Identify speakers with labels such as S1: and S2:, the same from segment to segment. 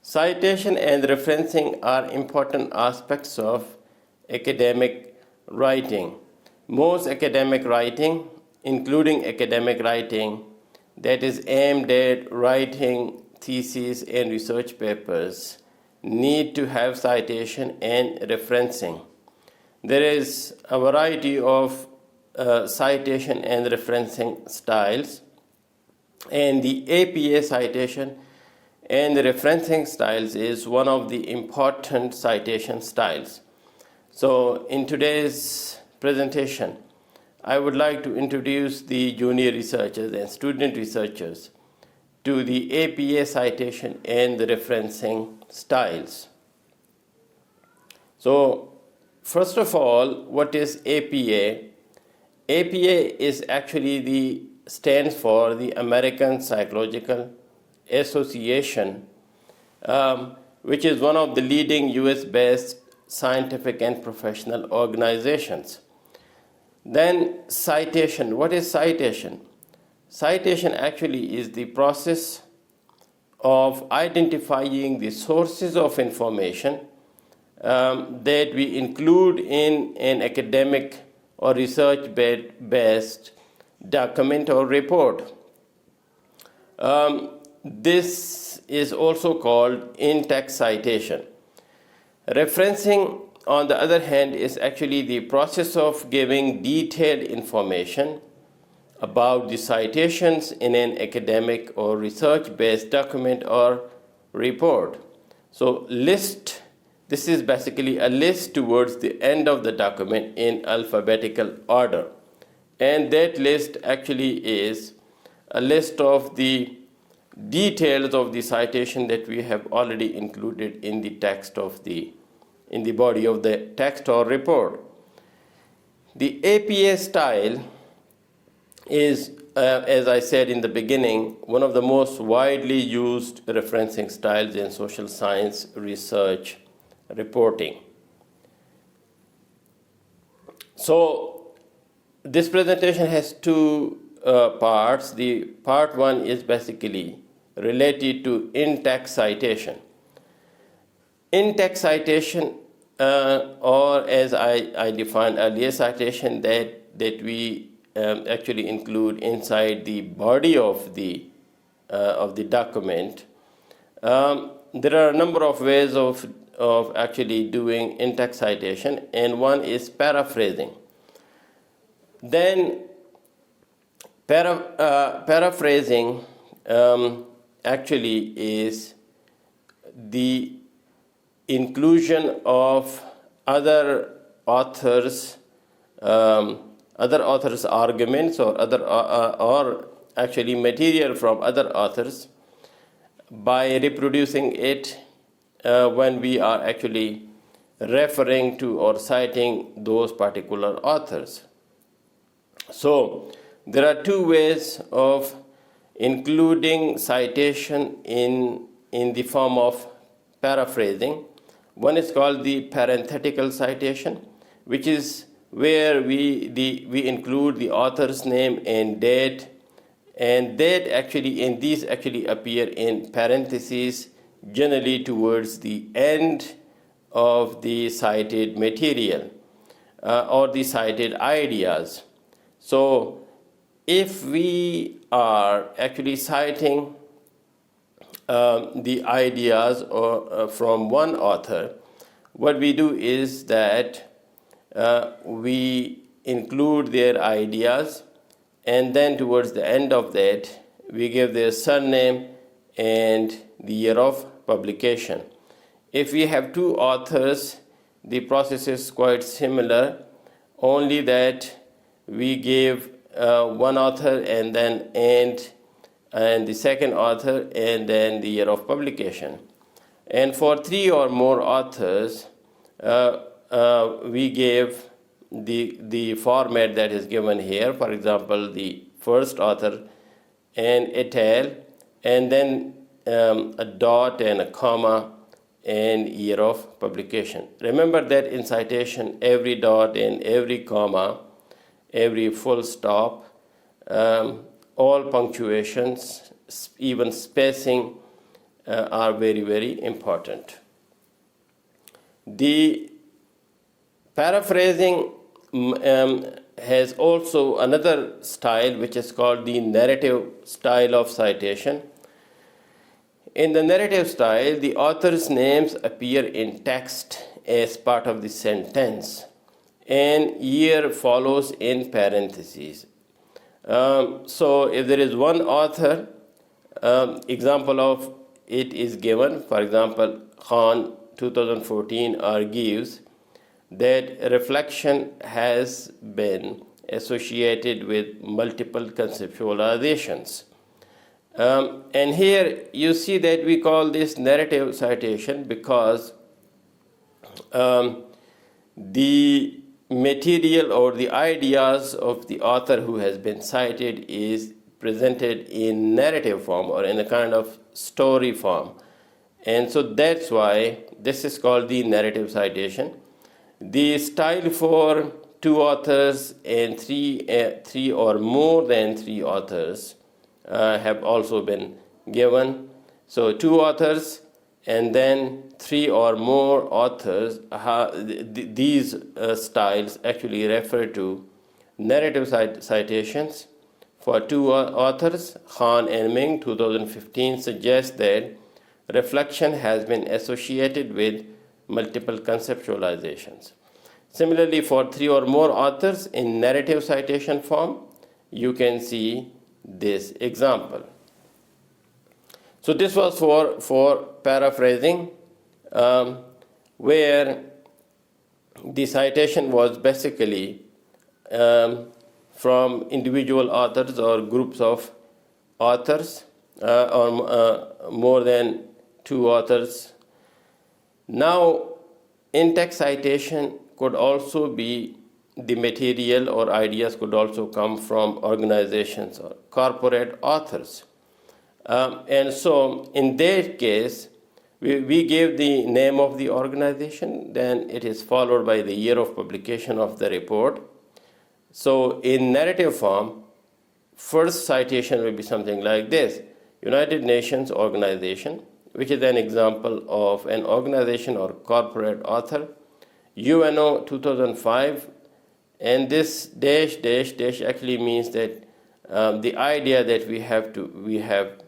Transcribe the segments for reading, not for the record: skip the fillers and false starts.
S1: Citation and referencing are important aspects of academic writing. Most academic writing, including academic writing that is aimed at writing theses and research papers, need to have citation and referencing. There is a variety of citation and referencing styles, and the APA citation and the referencing styles is one of the important citation styles. So in today's presentation, I would like to introduce the junior researchers and student researchers to the APA citation and the referencing styles. So first of all, what is APA? APA is actually stands for the American Psychological Association, which is one of the leading US-based scientific and professional organizations. Then citation. What is citation? Citation actually is the process of identifying the sources of information that we include in an academic or research-based document or report. This is also called in-text citation. Referencing, on the other hand, is actually the process of giving detailed information about the citations in an academic or research-based document or report. So list, this is basically a list towards the end of the document in alphabetical order. And that list actually is a list of the details of the citation that we have already included in the text of in the body of the text or report. The APA style is, as I said in the beginning, one of the most widely used referencing styles in social science research reporting. So this presentation has two parts. The part one is basically related to in-text citation. In-text citation, or as I defined earlier, citation that we actually include inside the body of the document. There are a number of ways of actually doing in-text citation, and one is paraphrasing. Then paraphrasing actually is the inclusion of other authors' arguments or actually material from other authors by reproducing it when we are actually referring to or citing those particular authors. So there are two ways of including citation in the form of paraphrasing. One is called the parenthetical citation, which is where we include the author's name and date, and these actually appear in parentheses, generally towards the end of the cited material or the cited ideas. So if we are actually citing the ideas from one author, what we do is that we include their ideas, and then towards the end of that, we give their surname and the year of publication. If we have two authors, the process is quite similar, only that we give one author and the second author and then the year of publication. And for three or more authors, we give the format that is given here. For example, the first author and et al., and then a dot and a comma and year of publication. Remember that in citation, every dot and every comma, every full stop, all punctuations, even spacing, are very, very important. The paraphrasing has also another style which is called the narrative style of citation. In the narrative style, the author's names appear in text as part of the sentence, and year follows in parentheses. So if there is one author, example of it is given. For example, Khan 2014 argues that reflection has been associated with multiple conceptualizations. And here you see that we call this narrative citation because the material or the ideas of the author who has been cited is presented in narrative form or in a kind of story form. And so that's why this is called the narrative citation. The style for two authors and three or more than three authors have also been given. So two authors and then three or more authors, these styles actually refer to narrative citations. For two authors, Khan and Ming 2015 suggests that reflection has been associated with multiple conceptualizations. Similarly, for three or more authors in narrative citation form, you can see this example. So this was for paraphrasing, where the citation was basically from individual authors or groups of authors or more than two authors. Now, in-text citation could also be the material or ideas could also come from organizations or corporate authors. And so in that case, we give the name of the organization, then it is followed by the year of publication of the report. So in narrative form, first citation will be something like this: United Nations Organization, which is an example of an organization or corporate author, UNO 2005, and this dash dash dash actually means that the idea that we have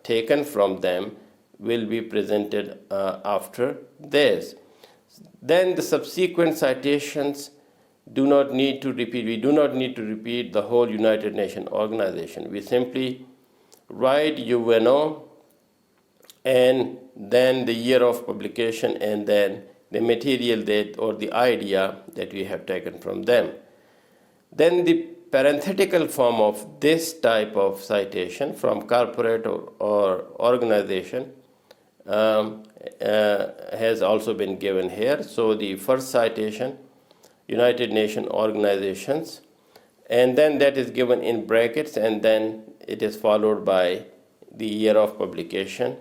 S1: taken from them will be presented after this. Then the subsequent citations do not need to repeat. We do not need to repeat the whole United Nations organization. We simply write UNO and then the year of publication and then the material that or the idea that we have taken from them. Then the parenthetical form of this type of citation from corporate or organization has also been given here. So the first citation, United Nations organizations, and then that is given in brackets, and then it is followed by the year of publication,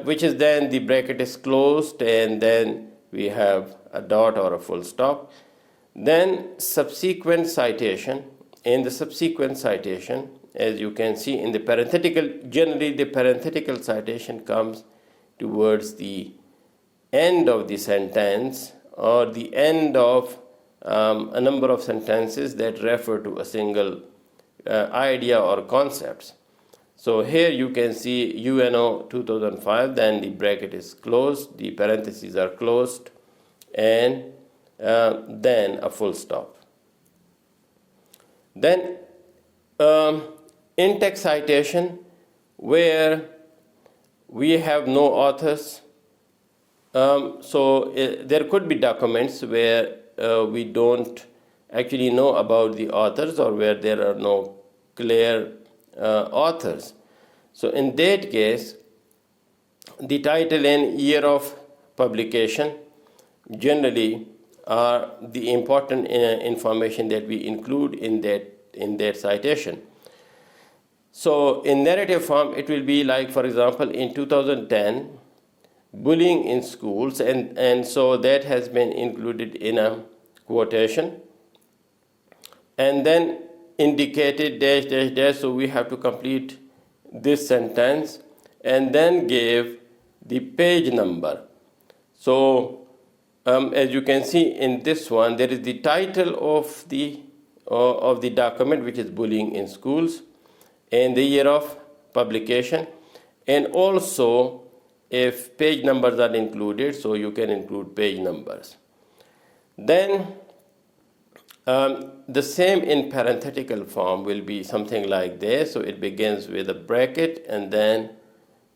S1: which is then the bracket is closed, and then we have a dot or a full stop. Then subsequent citation. In the subsequent citation, as you can see in the parenthetical, generally the parenthetical citation comes towards the end of the sentence or the end of a number of sentences that refer to a single idea or concepts. So here you can see UNO 2005, then the bracket is closed, the parentheses are closed, and then a full stop. Then in-text citation, where we have no authors. There could be documents where we don't actually know about the authors or where there are no clear authors. So in that case, the title and year of publication generally are the important information that we include in that citation. So in narrative form, it will be like, for example, in 2010, bullying in schools, and so that has been included in a quotation, and then indicated dash dash dash. So we have to complete this sentence, and then gave the page number. So as you can see in this one, there is the title of the document, which is Bullying in Schools, and the year of publication, and also if page numbers are included, so you can include page numbers. Then the same in parenthetical form will be something like this. So it begins with a bracket and then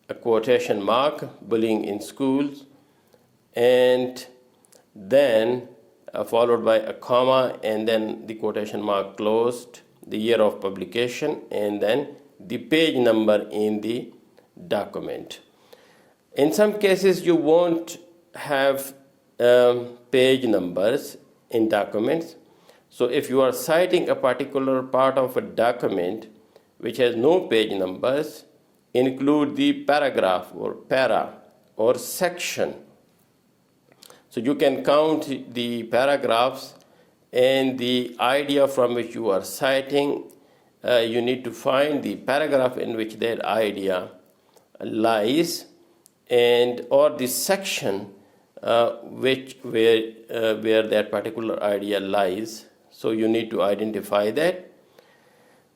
S1: a quotation mark, Bullying in Schools, and then followed by a comma, and then the quotation mark closed, the year of publication, and then the page number in the document. In some cases, you won't have page numbers in documents. So if you are citing a particular part of a document which has no page numbers, include the paragraph or para or section. So you can count the paragraphs and the idea from which you are citing. You need to find the paragraph in which that idea lies, and or the section where that particular idea lies. So you need to identify that.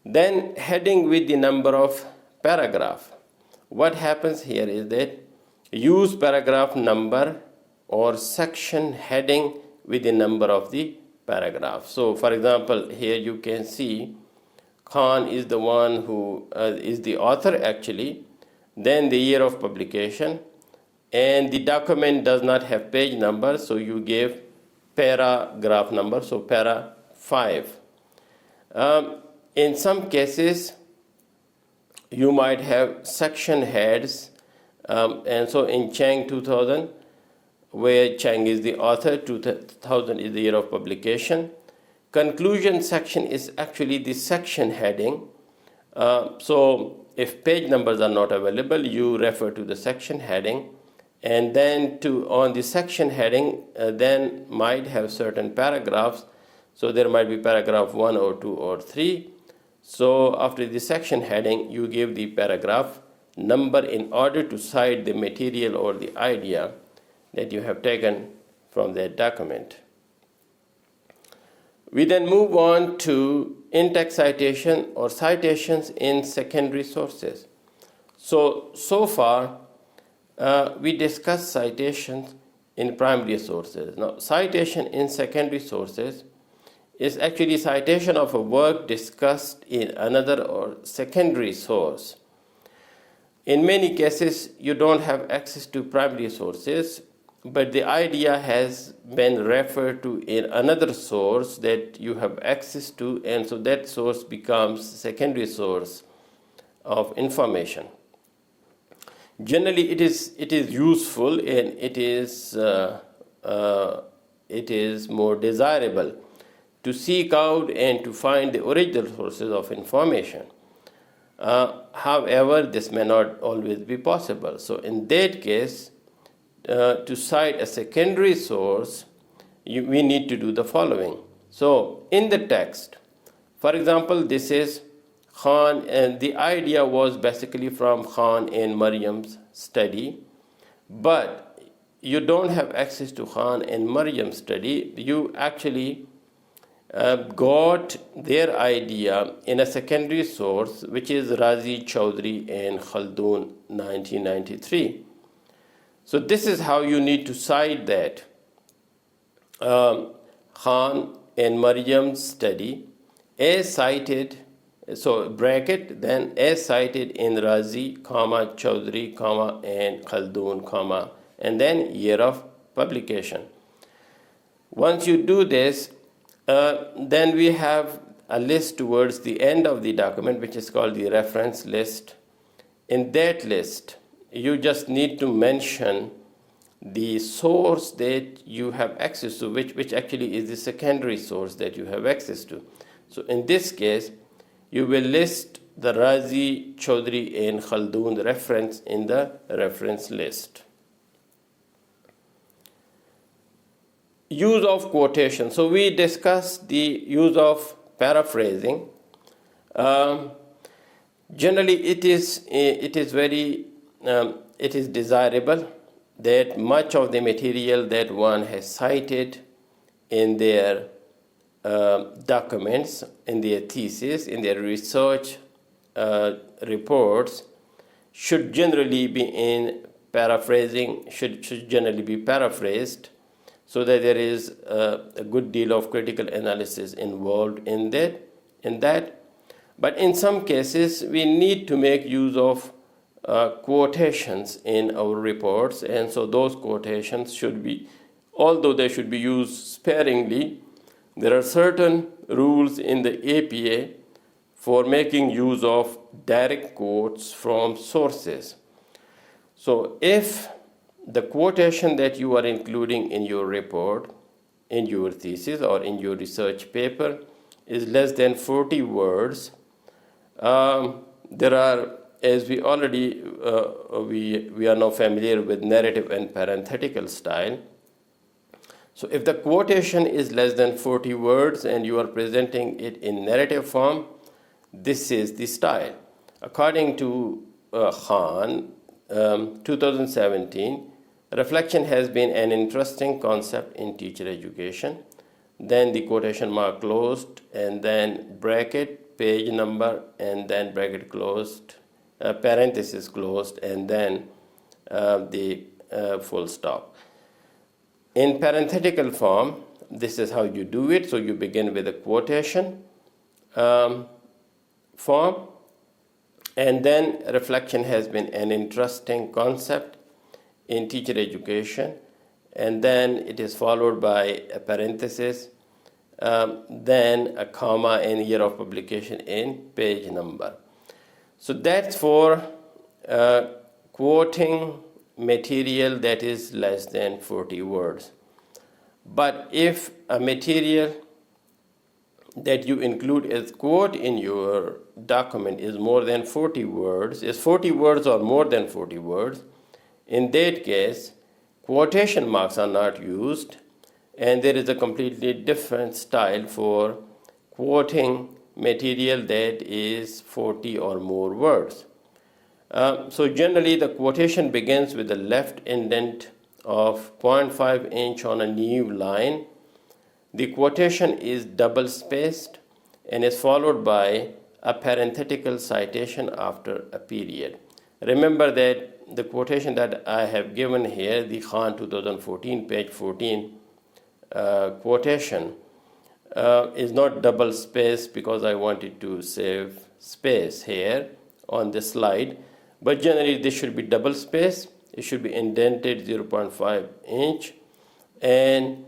S1: Then heading with the number of paragraph. What happens here is that use paragraph number or section heading with the number of the paragraph. So for example, here you can see Khan is the one who is the author actually, then the year of publication, and the document does not have page number, so you give paragraph number, so para 5. In some cases, you might have section heads, and so in Chang 2000, where Chang is the author, 2000 is the year of publication. Conclusion section is actually the section heading. So if page numbers are not available, you refer to the section heading, and then on the section heading, then might have certain paragraphs. So there might be paragraph 1 or 2 or 3. So after the section heading, you give the paragraph number in order to cite the material or the idea that you have taken from that document. We then move on to in-text citation or citations in secondary sources. So far, we discussed citations in primary sources. Now, citation in secondary sources is actually citation of a work discussed in another or secondary source. In many cases, you don't have access to primary sources, but the idea has been referred to in another source that you have access to, and so that source becomes secondary source of information. Generally, it is useful and it is more desirable to seek out and to find the original sources of information. However, this may not always be possible. So in that case, to cite a secondary source, we need to do the following. So in the text, for example, this is Khan, and the idea was basically from Khan and Maryam's study, but you don't have access to Khan and Maryam's study. You actually got their idea in a secondary source, which is Razi, Chaudhry, and Khaldun, 1993. So this is how you need to cite that. Khan and Maryam's study, as cited, so bracket, then as cited in Razi, comma, Chaudhry, comma, and Khaldun, comma, and then year of publication. Once you do this, then we have a list towards the end of the document, which is called the reference list. In that list, you just need to mention the source that you have access to, which actually is the secondary source that you have access to. So in this case, you will list the Razi, Chaudhry, and Khaldun reference in the reference list. Use of quotation. So we discussed the use of paraphrasing. Generally, it is very it is desirable that much of the material that one has cited in their documents, in their thesis, in their research reports should generally be in paraphrasing, should generally be paraphrased, so that there is a good deal of critical analysis involved in that. But in some cases, we need to make use of quotations in our reports, and so those quotations should be, although they should be used sparingly, there are certain rules in the APA for making use of direct quotes from sources. So if the quotation that you are including in your report, in your thesis, or in your research paper is less than 40 words, there are, as we already, we are now familiar with narrative and parenthetical style. So if the quotation is less than 40 words and you are presenting it in narrative form, this is the style. According to Khan, 2017, reflection has been an interesting concept in teacher education. Then the quotation mark closed, and then bracket, page number, and then bracket closed, parenthesis closed, and then the full stop. In parenthetical form, this is how you do it. So you begin with a quotation form, and then reflection has been an interesting concept in teacher education, and then it is followed by a parenthesis, then a comma and year of publication in page number. So that's for quoting material that is less than 40 words. But if a material that you include as quote in your document is more than 40 words, is 40 words or more than 40 words, in that case, quotation marks are not used, and there is a completely different style for quoting material that is 40 or more words. So generally, the quotation begins with the left indent of 0.5 inch on a new line. The quotation is double spaced and is followed by a parenthetical citation after a period. Remember that the quotation that I have given here, the Khan 2014, page 14 quotation, is not double spaced because I wanted to save space here on this slide. But generally, this should be double spaced. It should be indented 0.5 inch, and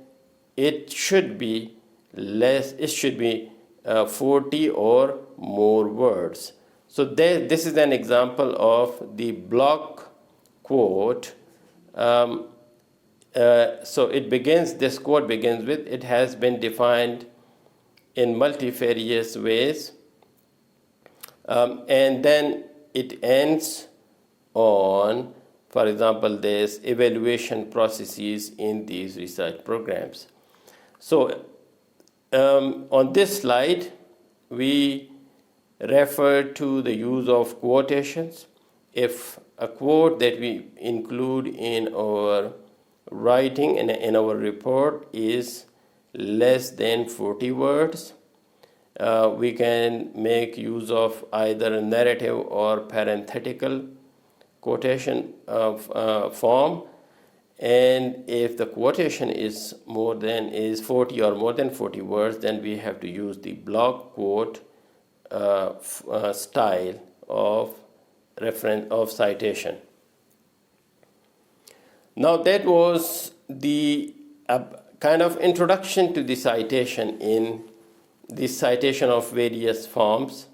S1: it should be less. It should be 40 or more words. So this is an example of the block quote. So it begins. This quote begins with, "It has been defined in multifarious ways," and then it ends on, for example, this evaluation processes in these research programs. So on this slide, we refer to the use of quotations. If a quote that we include in our writing and in our report is less than 40 words, we can make use of either a narrative or parenthetical quotation form. And if the quotation is 40 or more than 40 words, then we have to use the block quote style of reference of citation. Now that was the kind of introduction to the citation in the citation of various forms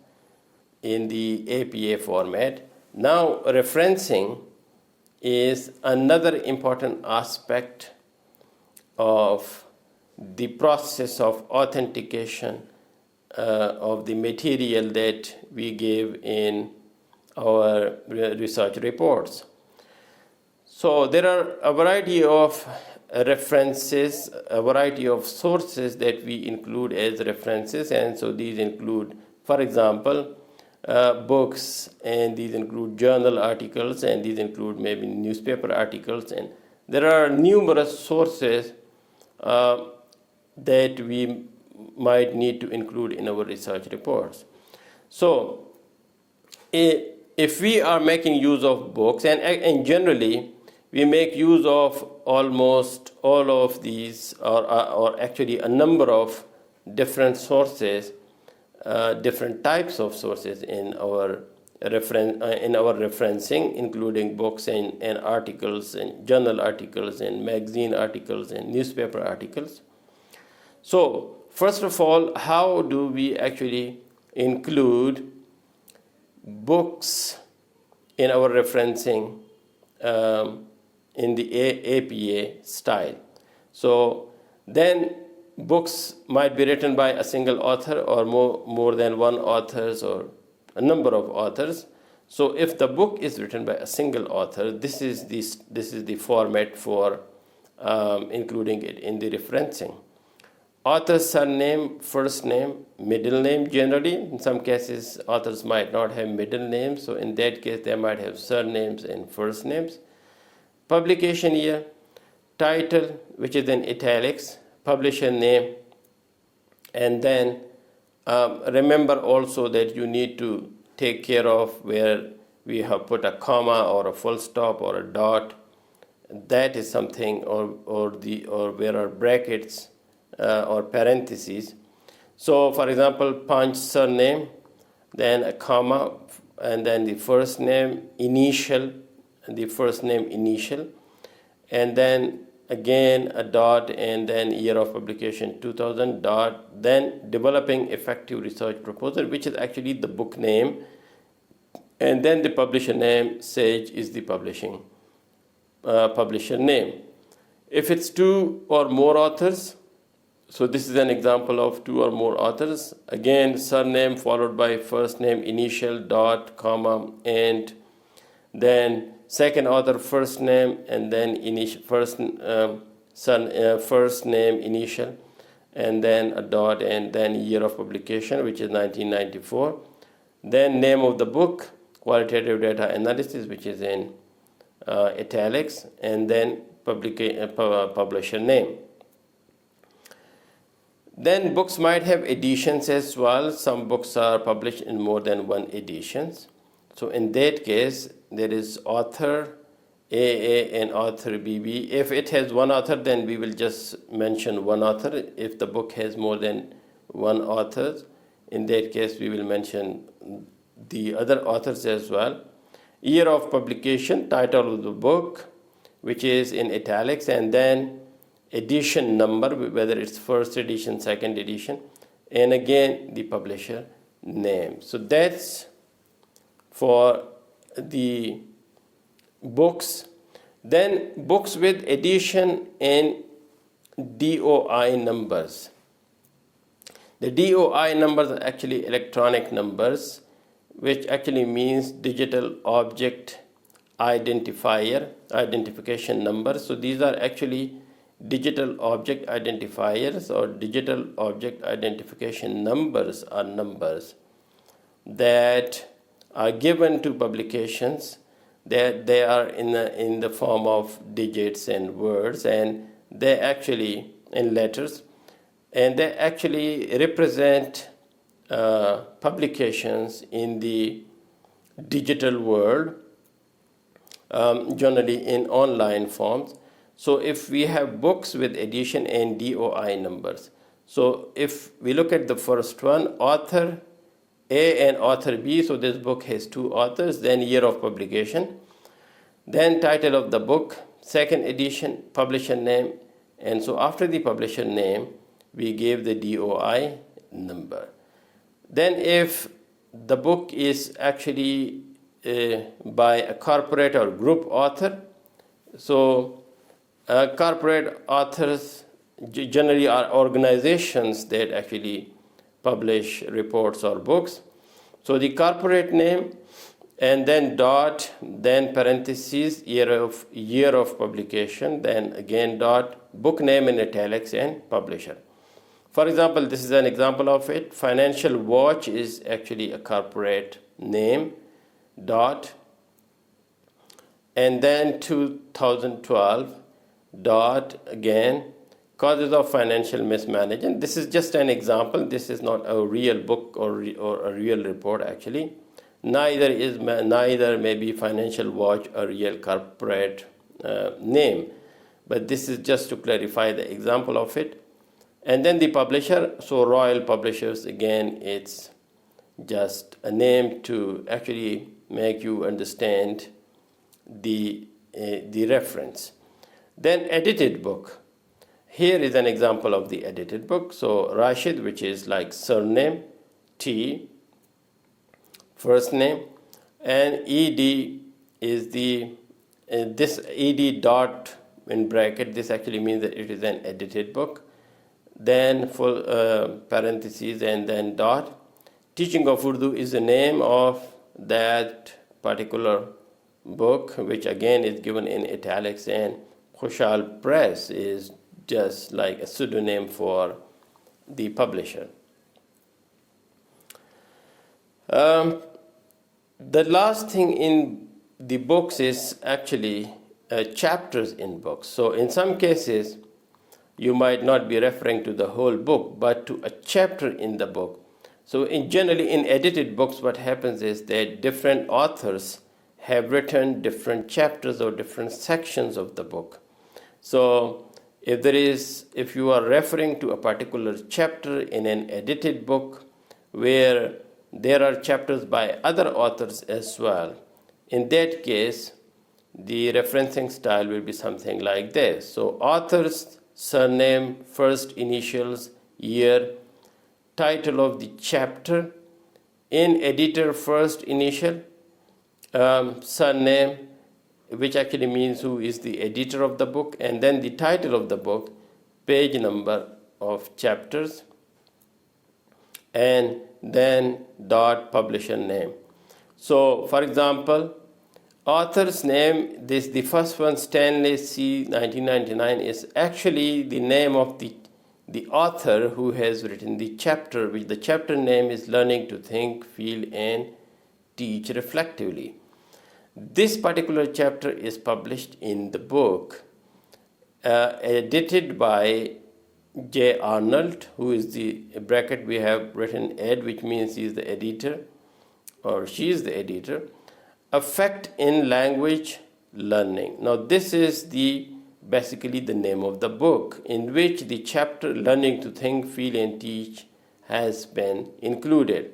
S1: in the APA format. Now referencing is another important aspect of the process of authentication of the material that we give in our research reports. So there are a variety of references, a variety of sources that we include as references, and so these include, for example, books, and these include journal articles, and these include maybe newspaper articles, and there are numerous sources that we might need to include in our research reports. So if we are making use of books, and generally we make use of almost all of these, or actually a number of different sources, different types of sources in our referencing, including books and articles and journal articles and magazine articles and newspaper articles. So first of all, how do we actually include books in our referencing in the APA style? So then books might be written by a single author or more than one authors or a number of authors. So if the book is written by a single author, this is the format for including it in the referencing. Author's surname, first name, middle name. Generally, in some cases, authors might not have middle names, so in that case, they might have surnames and first names. Publication year, title, which is in italics, publisher name, and then remember also that you need to take care of where we have put a comma or a full stop or a dot. That is something, or where are brackets or parentheses. So for example, Punch surname, then a comma, and then the first name initial, the first name initial, and then again a dot, and then year of publication 2000 dot, then developing effective research proposal, which is actually the book name, and then the publisher name. Sage is the publisher name. If it's two or more authors, so this is an example of two or more authors. Again, surname followed by first name initial dot comma, and then second author first name, and then first name initial, and then a dot, and then year of publication, which is 1994. Then name of the book, qualitative data analysis, which is in italics, and then publisher name. Then books might have editions as well. Some books are published in more than one editions. So in that case, there is author AA and author BB. If it has one author, then we will just mention one author. If the book has more than one author, in that case, we will mention the other authors as well. Year of publication, title of the book, which is in italics, and then edition number, whether it's first edition, second edition, and again the publisher name. So that's for the books. Then books with edition and DOI numbers. The DOI numbers are actually electronic numbers, which actually means digital object identification numbers. So these are actually digital object identifiers or digital object identification numbers are numbers that are given to publications, that they are in the form of digits and words, and they actually in letters, and they actually represent publications in the digital world, generally in online forms. So if we have books with edition and DOI numbers, so if we look at the first one, author A and author B, so this book has two authors, then year of publication, then title of the book, second edition, publisher name, and so after the publisher name, we gave the DOI number. Then if the book is actually by a corporate or group author, so corporate authors generally are organizations that actually publish reports or books. So the corporate name, and then dot, then parentheses, year of publication, then again dot, book name in italics, and publisher. For example, this is an example of it. Financial Watch is actually a corporate name dot and then 2012 dot again causes of financial mismanagement. This is just an example. This is not a real book or a real report actually. Neither may be Financial Watch a real corporate name, but this is just to clarify the example of it. And then the publisher, so Royal Publishers, again it's just a name to actually make you understand the reference. Then edited book. Here is an example of the edited book. So Rashid, which is like surname, T, first name, and ED is this ED dot in bracket. This actually means that it is an edited book. Then full parentheses and then dot. Teaching of Urdu is the name of that particular book, which again is given in italics, and Khushal Press is just like a pseudonym for the publisher. The last thing in the books is actually chapters in books. So in some cases, you might not be referring to the whole book, but to a chapter in the book. So generally in edited books, what happens is that different authors have written different chapters or different sections of the book. So if you are referring to a particular chapter in an edited book where there are chapters by other authors as well, in that case, the referencing style will be something like this. So author's surname, first initials, year, title of the chapter, in editor first initial, surname, which actually means who is the editor of the book, and then the title of the book, page number of chapters, and then dot publisher name. So for example, author's name, the first one, Stanley C. 1999, is actually the name of the author who has written the chapter, which the chapter name is Learning to Think, Feel, and Teach Reflectively. This particular chapter is published in the book, edited by J. Arnold, who is the bracket we have written ed, which means he is the editor or she is the editor. Effect in Language Learning. Now this is basically the name of the book in which the chapter Learning to Think, Feel, and Teach has been included.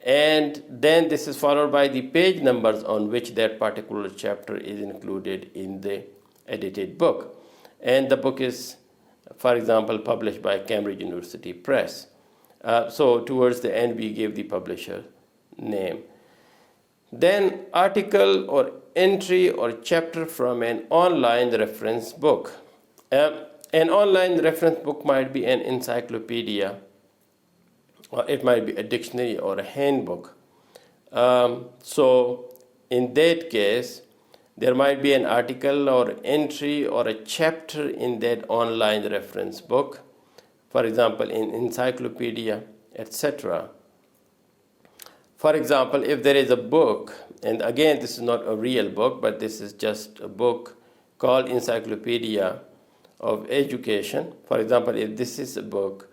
S1: And then this is followed by the page numbers on which that particular chapter is included in the edited book. And the book is, for example, published by Cambridge University Press. So towards the end, we gave the publisher name. Then article or entry or chapter from an online reference book. An online reference book might be an encyclopedia, or it might be a dictionary or a handbook. So in that case, there might be an article or entry or a chapter in that online reference book, for example, in encyclopedia, etc. For example, if there is a book, and again, this is not a real book, but this is just a book called Encyclopedia of Education. For example, if this is a book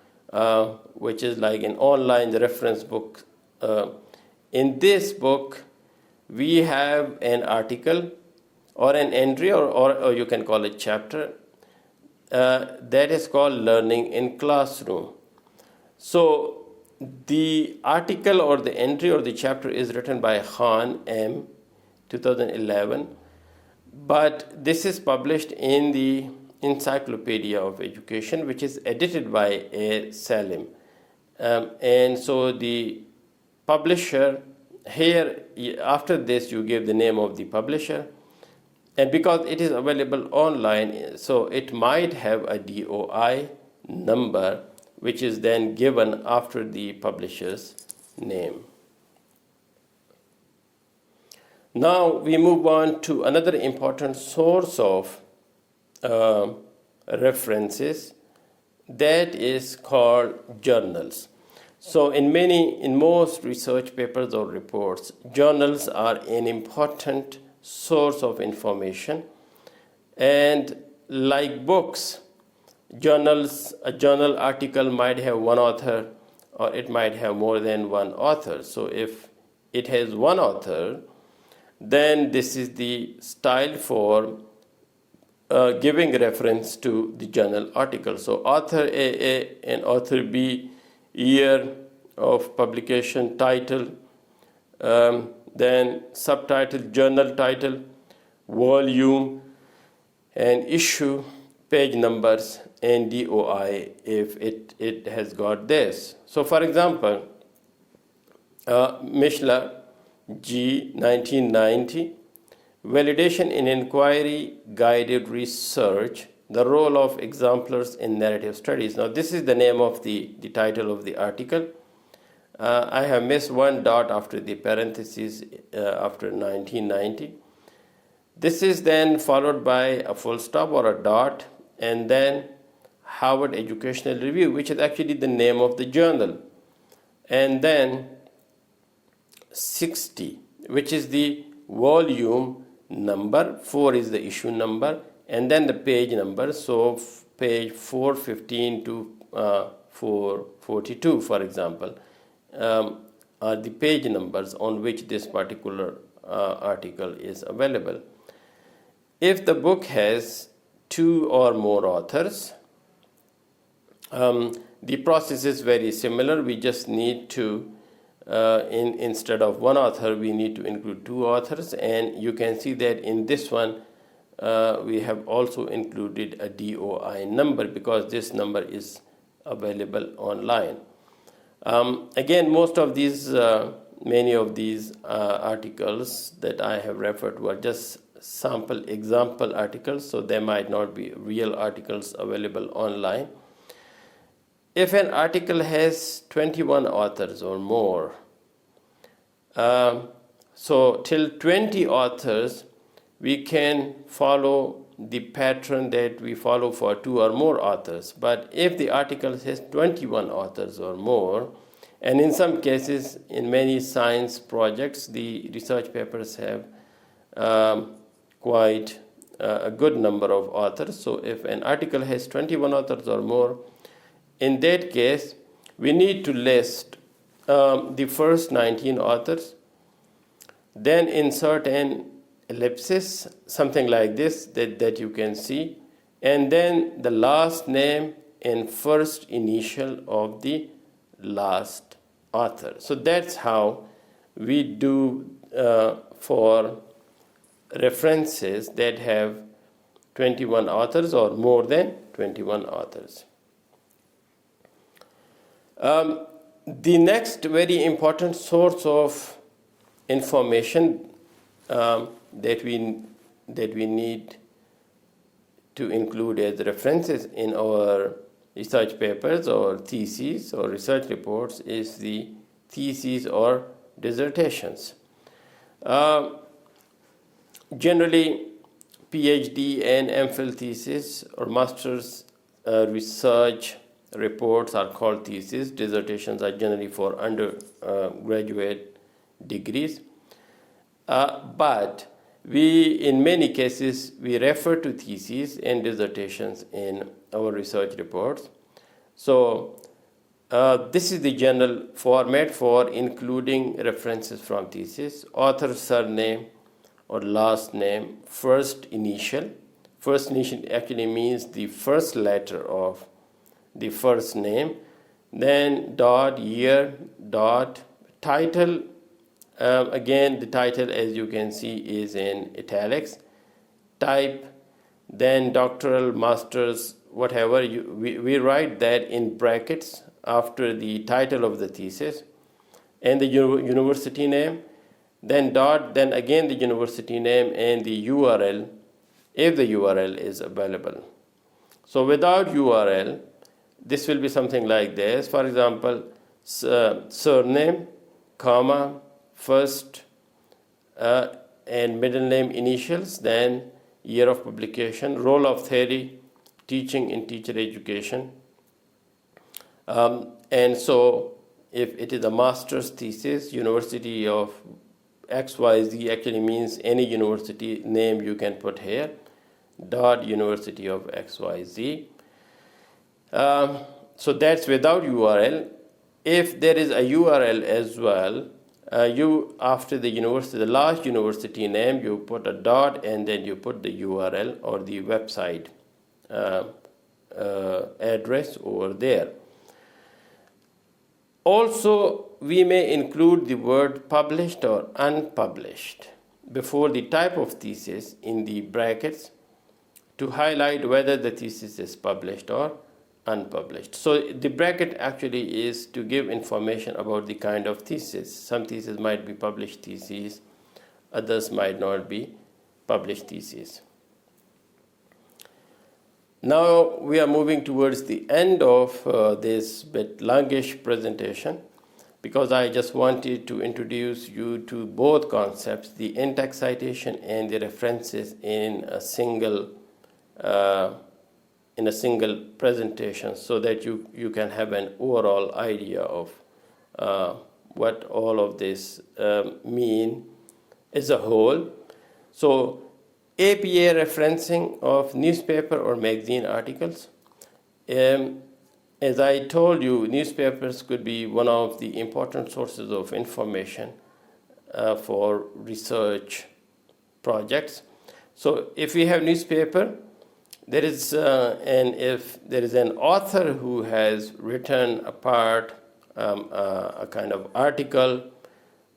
S1: which is like an online reference book, in this book, we have an article or an entry, or you can call it chapter, that is called Learning in Classroom. So the article or the entry or the chapter is written by Khan M. 2011, but this is published in the Encyclopedia of Education, which is edited by A. Salim. And so the publisher, here after this you give the name of the publisher, and because it is available online, so it might have a DOI number, which is then given after the publisher's name. Now we move on to another important source of references, that is called journals. So in most research papers or reports, journals are an important source of information. And like books, a journal article might have one author or it might have more than one author. So if it has one author, then this is the style for giving reference to the journal article. So author A and author B, year of publication, title, then subtitle, journal title, volume and issue, page numbers, and DOI if it has got this. So for example, Mishler G 1990, Validation in Inquiry Guided Research, the Role of Exemplars in Narrative Studies. Now this is the name of the title of the article. I have missed one dot after the parentheses after 1990. This is then followed by a full stop or a dot, and then Harvard Educational Review, which is actually the name of the journal, and then 60, which is the volume number, 4 is the issue number, and then the page number. So page 415 to 442, for example, are the page numbers on which this particular article is available. If the book has 2 or more authors, the process is very similar. We just need to, instead of one author, we need to include 2 authors. And you can see that in this one, we have also included a DOI number because this number is available online. Again, many of these articles that I have referred to are just sample example articles, so they might not be real articles available online. If an article has 21 authors or more, so till 20 authors, we can follow the pattern that we follow for 2 or more authors. But if the article has 21 authors or more, and in some cases, in many science projects, the research papers have quite a good number of authors. So if an article has 21 authors or more, in that case, we need to list the first 19 authors, then insert an ellipsis, something like this that you can see, and then the last name and first initial of the last author. So that's how we do for references that have 21 authors or more than 21 authors. The next very important source of information that we need to include as references in our research papers or theses or research reports is the theses or dissertations. Generally, PhD and MPhil thesis or master's research reports are called theses. Dissertations are generally for undergraduate degrees. But in many cases, we refer to theses and dissertations in our research reports. So this is the general format for including references from thesis: author surname or last name, first initial. First initial actually means the first letter of the first name, then dot, year, dot, title. Again, the title, as you can see, is in italics. Type, then doctoral, master's, whatever. We write that in brackets after the title of the thesis, and the university name, then dot, then again the university name and the URL, if the URL is available. So without URL, this will be something like this. For example, surname, comma, first and middle name initials, then year of publication, role of theory, teaching in teacher education. And so if it is a master's thesis, University of XYZ actually means any university name you can put here, dot University of XYZ. So that's without URL. If there is a URL as well, you after the university, the last university name, you put a dot and then you put the URL or the website address over there. Also, we may include the word published or unpublished before the type of thesis in the brackets to highlight whether the thesis is published or unpublished. So the bracket actually is to give information about the kind of thesis. Some theses might be published theses, others might not be published theses. Now we are moving towards the end of this bit longish presentation, because I just wanted to introduce you to both concepts, the in-text citation and the references in a single presentation, so that you can have an overall idea of what all of this mean as a whole. So APA referencing of newspaper or magazine articles. As I told you, newspapers could be one of the important sources of information for research projects. So if we have newspaper, there is if there is an author who has written a part, a kind of article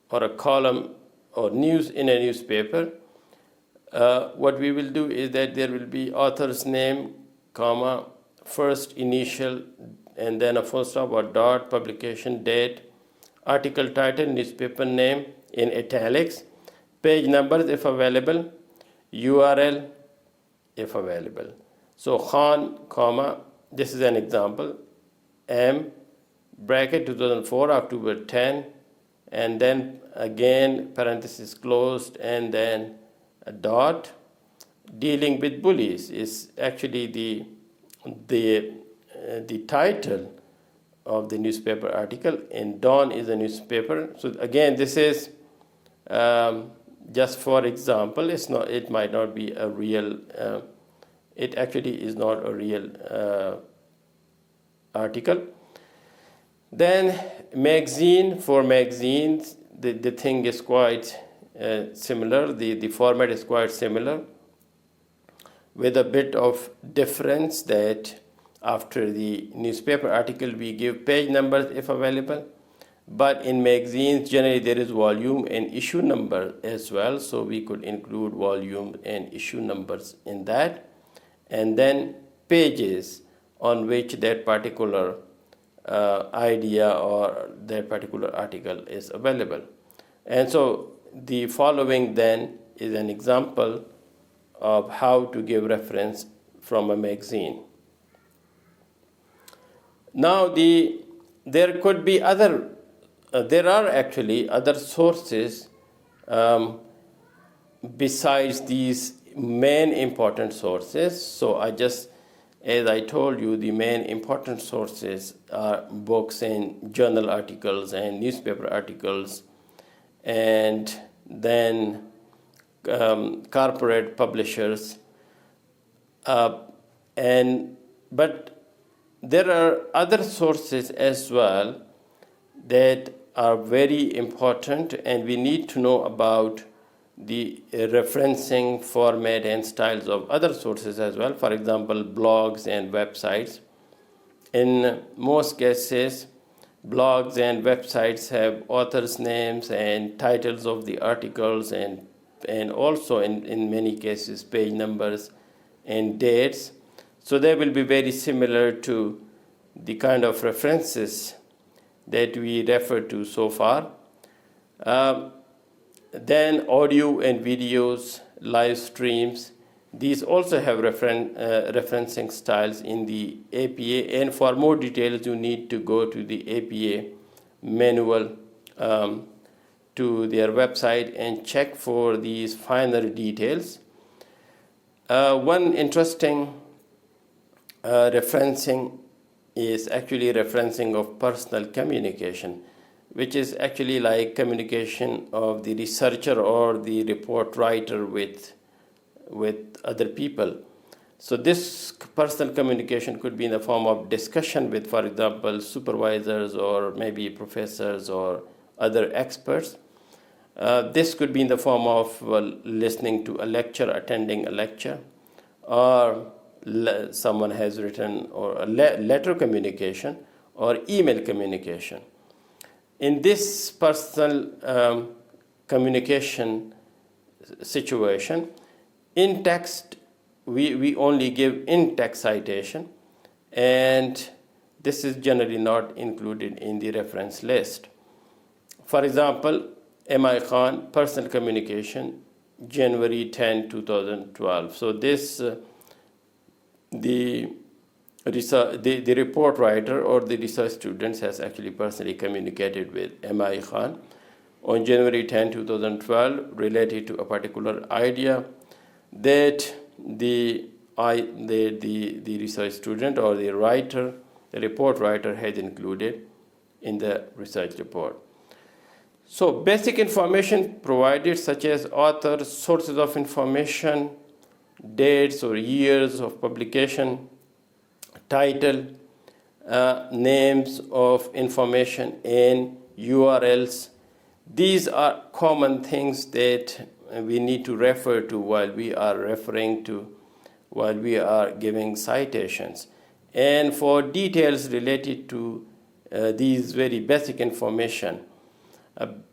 S1: or a column or news in a newspaper, what we will do is that there will be author's name, comma, first initial, and then a full stop or dot, publication date, article title, newspaper name in italics, page numbers if available, URL if available. So Khan, comma, this is an example, M, bracket 2004, October 10, and then again parenthesis closed, and then a dot. Dealing with bullies is actually the title of the newspaper article, and Dawn is a newspaper. So again, this is just for example. It might not be a real. It actually is not a real article. Then magazine, for magazines, the thing is quite similar. The format is quite similar, with a bit of difference that after the newspaper article we give page numbers if available, but in magazines generally there is volume and issue number as well, so we could include volume and issue numbers in that, and then pages on which that particular idea or that particular article is available. And so the following then is an example of how to give reference from a magazine. Now there could be other, there are actually other sources besides these main important sources. So as I told you, the main important sources are books and journal articles and newspaper articles, and then corporate publishers, but there are other sources as well that are very important, and we need to know about the referencing format and styles of other sources as well. For example, blogs and websites. In most cases, blogs and websites have authors' names and titles of the articles, and also in many cases page numbers and dates. So they will be very similar to the kind of references that we referred to so far. Then audio and videos, live streams, these also have referencing styles in the APA, and for more details you need to go to the APA manual to their website and check for these finer details. One interesting referencing is actually referencing of personal communication, which is actually like communication of the researcher or the report writer with other people. So this personal communication could be in the form of discussion with, for example, supervisors or maybe professors or other experts. This could be in the form of listening to a lecture, attending a lecture, or someone has written, or a letter communication or email communication. In this personal communication situation, in text, we only give in-text citation, and this is generally not included in the reference list. For example, M.I. Khan, personal communication, January 10, 2012. So this, the report writer or the research students has actually personally communicated with M.I. Khan on January 10, 2012 related to a particular idea that the research student or the writer, the report writer, has included in the research report. So basic information provided, such as author, sources of information, dates or years of publication, title, names of information, and URLs. These are common things that we need to refer to while we are giving citations. And for details related to these very basic information,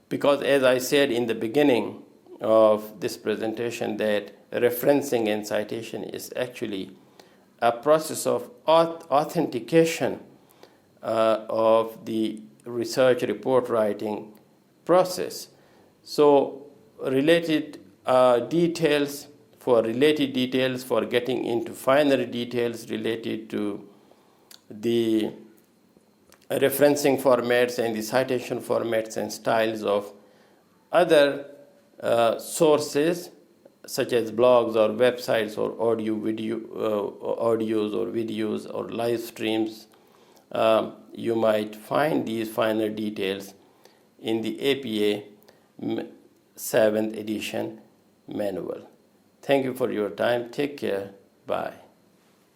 S1: because as I said in the beginning of this presentation, that referencing and citation is actually a process of authentication of the research report writing process. So related details for getting into finer details related to the referencing formats and the citation formats and styles of other sources, such as blogs or websites or audios or videos or live streams. You might find these finer details in the APA 7th edition manual. Thank you for your time. Take care. Bye.